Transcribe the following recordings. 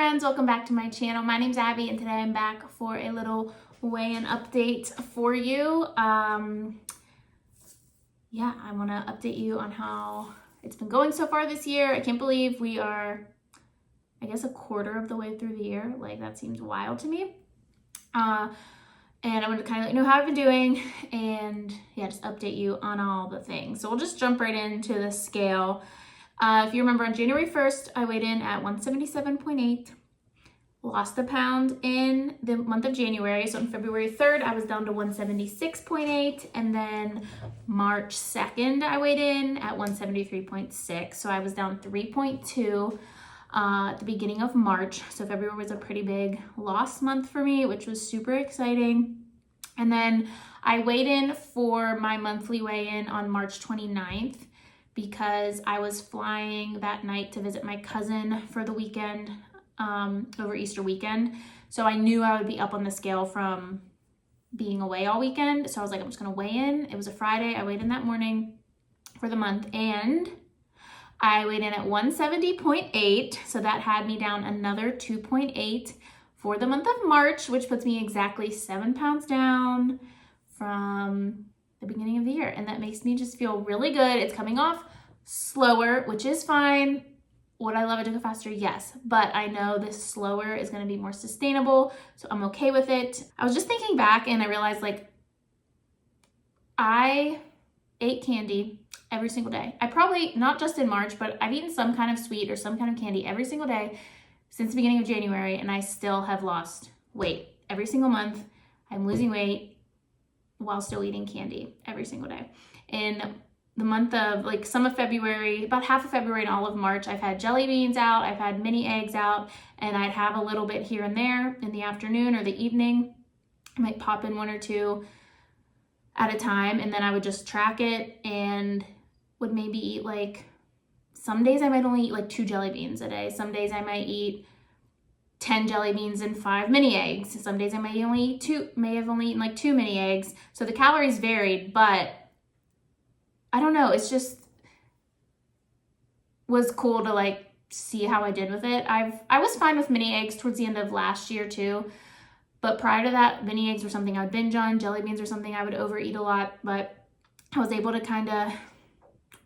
friends, welcome back to my channel. My name's Abby and today I'm back for a little weigh-in update for you. I want to update you on how it's been going so far this year. I can't believe we are, I guess, a quarter of the way through the year. Like, that seems wild to me. And I want to kind of let you know how I've been doing and just update you on all the things. So we'll just jump right into the scale. If you remember, on January 1st, I weighed in at 177.8, lost a pound in the month of January. So on February 3rd, I was down to 176.8, and then March 2nd, I weighed in at 173.6. So I was down 3.2 at the beginning of March. So February was a pretty big loss month for me, which was super exciting. And then I weighed in for my monthly weigh-in on March 29th. Because I was flying that night to visit my cousin for the weekend, over Easter weekend. So I knew I would be up on the scale from being away all weekend. So I was like, I'm just gonna weigh in. It was a Friday. I weighed in that morning for the month and I weighed in at 170.8. So that had me down another 2.8 for the month of March, which puts me exactly 7 pounds down from the beginning of the year, and that makes me just feel really good. It's coming off slower, which is fine. Would I love it to go faster? Yes, but I know this slower is going to be more sustainable, so I'm okay with it. I was just thinking back and I realized, like, I ate candy every single day. I probably, not just in March, but I've eaten some kind of sweet or some kind of candy every single day since the beginning of January, and I still have lost weight. Every single month, I'm losing weight while still eating candy every single day. In the month of, like, some of February, about half of February and all of March, I've had jelly beans out, I've had mini eggs out, and I'd have a little bit here and there in the afternoon or the evening. I might pop in one or two at a time, and then I would just track it and would maybe eat, like, some days I might only eat like 2 jelly beans a day. Some days I might eat 10 jelly beans and 5 mini eggs. Some days I may have only eaten like 2 mini eggs. So the calories varied, but I don't know. It's just was cool to, like, see how I did with it. I was fine with mini eggs towards the end of last year too. But prior to that, mini eggs were something I would binge on. Jelly beans were something I would overeat a lot, but I was able to kind of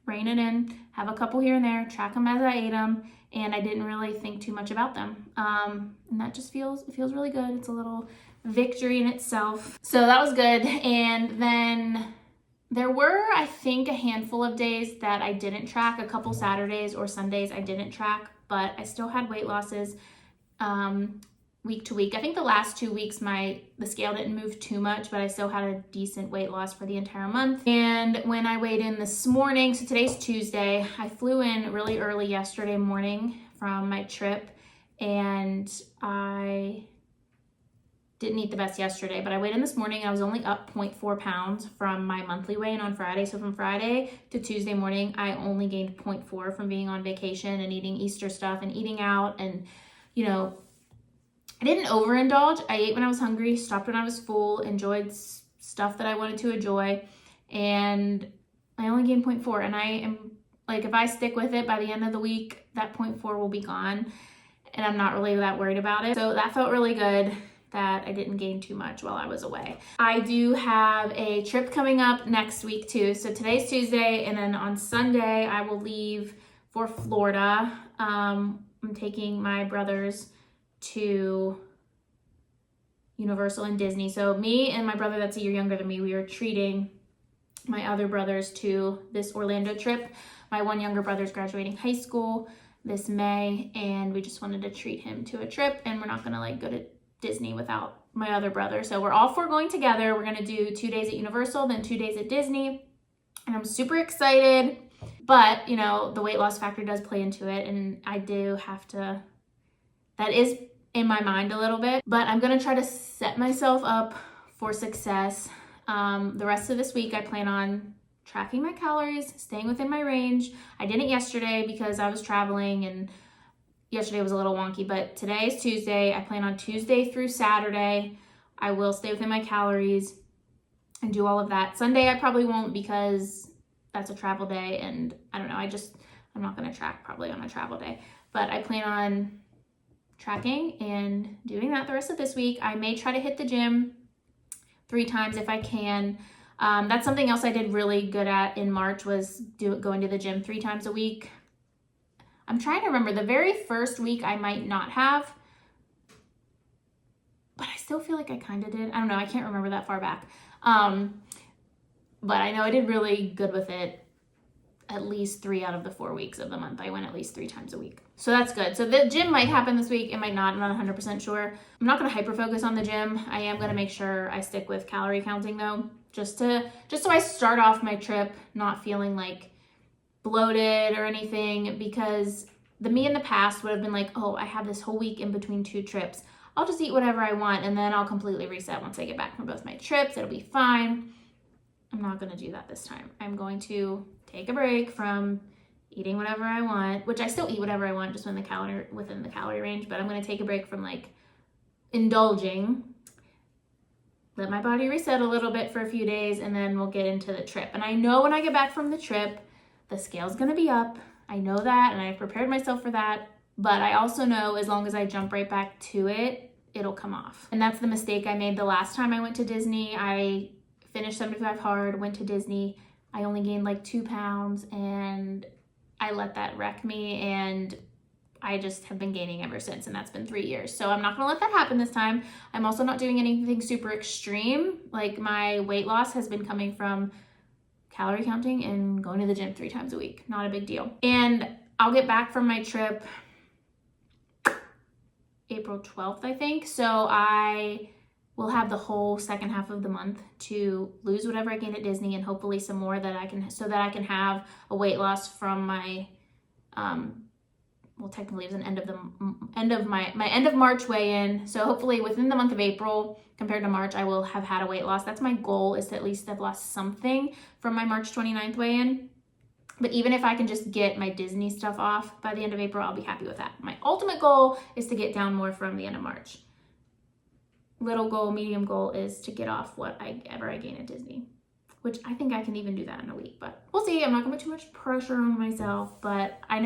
rein it in, have a couple here and there, track them as I ate them, and I didn't really think too much about them. And that just feels really good. It's a little victory in itself. So that was good. And then there were, I think, a handful of days that I didn't track, a couple Saturdays or Sundays I didn't track, but I still had weight losses week to week. I think the last 2 weeks the scale didn't move too much, but I still had a decent weight loss for the entire month. And when I weighed in this morning, so today's Tuesday, I flew in really early yesterday morning from my trip, and I didn't eat the best yesterday, but I weighed in this morning. I was only up 0.4 pounds from my monthly weigh-in on Friday. So from Friday to Tuesday morning, I only gained 0.4 from being on vacation and eating Easter stuff and eating out, and, you know, I didn't overindulge. I ate when I was hungry, stopped when I was full, enjoyed stuff that I wanted to enjoy, and I only gained 0.4. And I am, like, if I stick with it, by the end of the week, that 0.4 will be gone, and I'm not really that worried about it. So that felt really good that I didn't gain too much while I was away. I do have a trip coming up next week too. So today's Tuesday, and then on Sunday, I will leave for Florida. I'm taking my brothers to Universal and Disney. So me and my brother that's a year younger than me, we are treating my other brothers to this Orlando trip. My one younger brother's graduating high school this May, and we just wanted to treat him to a trip, and we're not gonna, like, go to Disney without my other brother. So we're all 4 going together. We're gonna do 2 days at Universal, then 2 days at Disney, and I'm super excited. But, you know, the weight loss factor does play into it, and I do have to, that is in my mind a little bit, but I'm gonna try to set myself up for success. The rest of this week, I plan on tracking my calories, staying within my range. I didn't yesterday because I was traveling, and yesterday was a little wonky, but today is Tuesday. I plan on Tuesday through Saturday. I will stay within my calories and do all of that. Sunday, I probably won't because that's a travel day, and I don't know, I'm not gonna track probably on a travel day, but I plan on tracking and doing that the rest of this week. I may try to hit the gym 3 times if I can. That's something else I did really good at in March, was going to the gym 3 times a week. I'm trying to remember. The very first week I might not have, but I still feel like I kind of did. I don't know. I can't remember that far back. But I know I did really good with it. At least 3 out of the 4 weeks of the month, I went at least 3 times a week. So that's good. So the gym might happen this week. It might not. I'm not 100% sure. I'm not going to hyper focus on the gym. I am going to make sure I stick with calorie counting though, just so I start off my trip not feeling like bloated or anything, because the me in the past would have been like, oh, I have this whole week in between 2 trips. I'll just eat whatever I want and then I'll completely reset once I get back from both my trips. It'll be fine. I'm not going to do that this time. I'm going to take a break from eating whatever I want, which I still eat whatever I want, just within the calorie range, but I'm going to take a break from like indulging, let my body reset a little bit for a few days, and then we'll get into the trip. And I know when I get back from the trip, the scale's going to be up. I know that, and I've prepared myself for that, but I also know as long as I jump right back to it, it'll come off. And that's the mistake I made the last time I went to Disney. I finished 75 hard, went to Disney. I only gained like 2 pounds and I let that wreck me, and I just have been gaining ever since, and that's been 3 years. So I'm not gonna let that happen this time. I'm also not doing anything super extreme. Like, my weight loss has been coming from calorie counting and going to the gym 3 times a week. Not a big deal. And I'll get back from my trip April 12th, I think. So I will have the whole second half of the month to lose whatever I gain at Disney, and hopefully some more so that I can have a weight loss from my, well, technically it was an end of March weigh-in. So hopefully within the month of April compared to March, I will have had a weight loss. That's my goal, is to at least have lost something from my March 29th weigh-in. But even if I can just get my Disney stuff off by the end of April, I'll be happy with that. My ultimate goal is to get down more from the end of March. Little goal, medium goal is to get off whatever I gain at Disney, which I think I can even do that in a week, but we'll see. I'm not gonna put too much pressure on myself, but I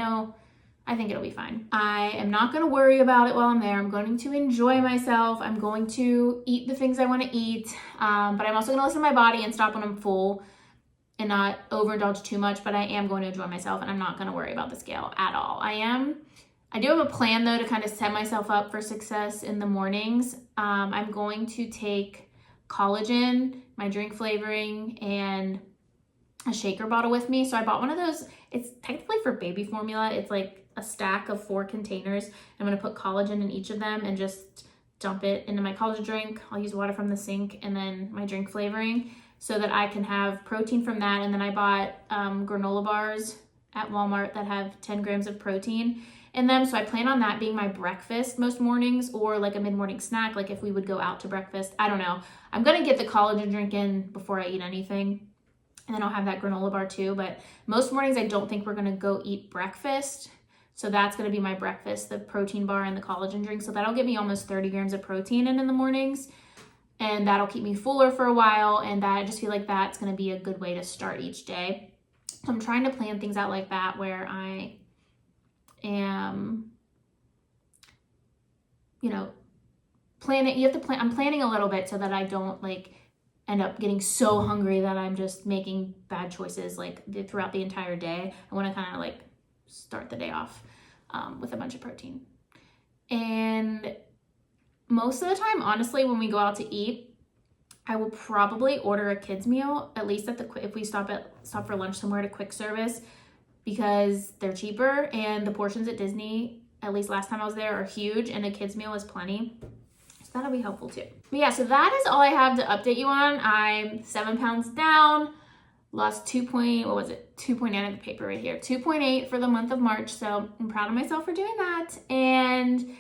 think it'll be fine. I am not gonna worry about it while I'm there. I'm going to enjoy myself. I'm going to eat the things I wanna eat, but I'm also gonna listen to my body and stop when I'm full and not overindulge too much, but I am going to enjoy myself, and I'm not gonna worry about the scale at all. I do have a plan though to kind of set myself up for success in the mornings. I'm going to take collagen, my drink flavoring, and a shaker bottle with me. So I bought one of those. It's technically for baby formula. It's like a stack of 4 containers. I'm gonna put collagen in each of them and just dump it into my collagen drink. I'll use water from the sink and then my drink flavoring so that I can have protein from that. And then I bought granola bars at Walmart that have 10 grams of protein in them. So I plan on that being my breakfast most mornings, or like a mid-morning snack, like if we would go out to breakfast. I don't know. I'm gonna get the collagen drink in before I eat anything, and then I'll have that granola bar too. But most mornings I don't think we're gonna go eat breakfast. So that's gonna be my breakfast, the protein bar and the collagen drink. So that'll give me almost 30 grams of protein in the mornings, and that'll keep me fuller for a while. And I just feel like that's gonna be a good way to start each day. So I'm trying to plan things out like that, where I am, I'm planning a little bit so that I don't like end up getting so hungry that I'm just making bad choices like throughout the entire day. I want to kind of like start the day off with a bunch of protein. And most of the time, honestly, when we go out to eat, I will probably order a kids meal, at least if we stop for lunch somewhere at a quick service, because they're cheaper, and the portions at Disney, at least last time I was there, are huge, and a kids meal is plenty. So that'll be helpful too. But yeah, so that is all I have to update you on. I'm 7 pounds down, lost 2.8 of the paper right here, 2.8 for the month of March. So I'm proud of myself for doing that. And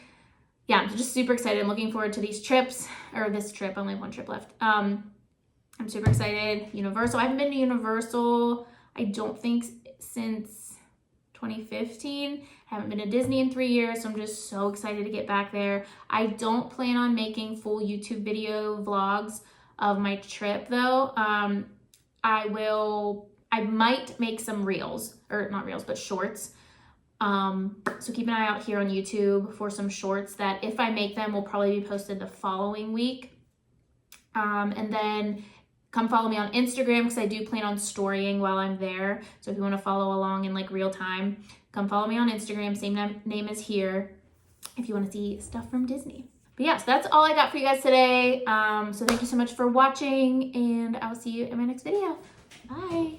yeah, I'm just super excited. I'm looking forward to these trips, or this trip. I only have 1 trip left. I'm super excited. Universal. I haven't been to Universal, I don't think, since 2015. I haven't been to Disney in 3 years, so I'm just so excited to get back there. I don't plan on making full YouTube video vlogs of my trip though. I might make some reels, or not reels, but shorts So keep an eye out here on YouTube for some shorts that, if I make them, will probably be posted the following week. And then come follow me on Instagram, because I do plan on storying while I'm there. So if you want to follow along in like real time, come follow me on Instagram. Same name as here if you want to see stuff from Disney. But yeah, so that's all I got for you guys today. So thank you so much for watching, and I'll see you in my next video. Bye.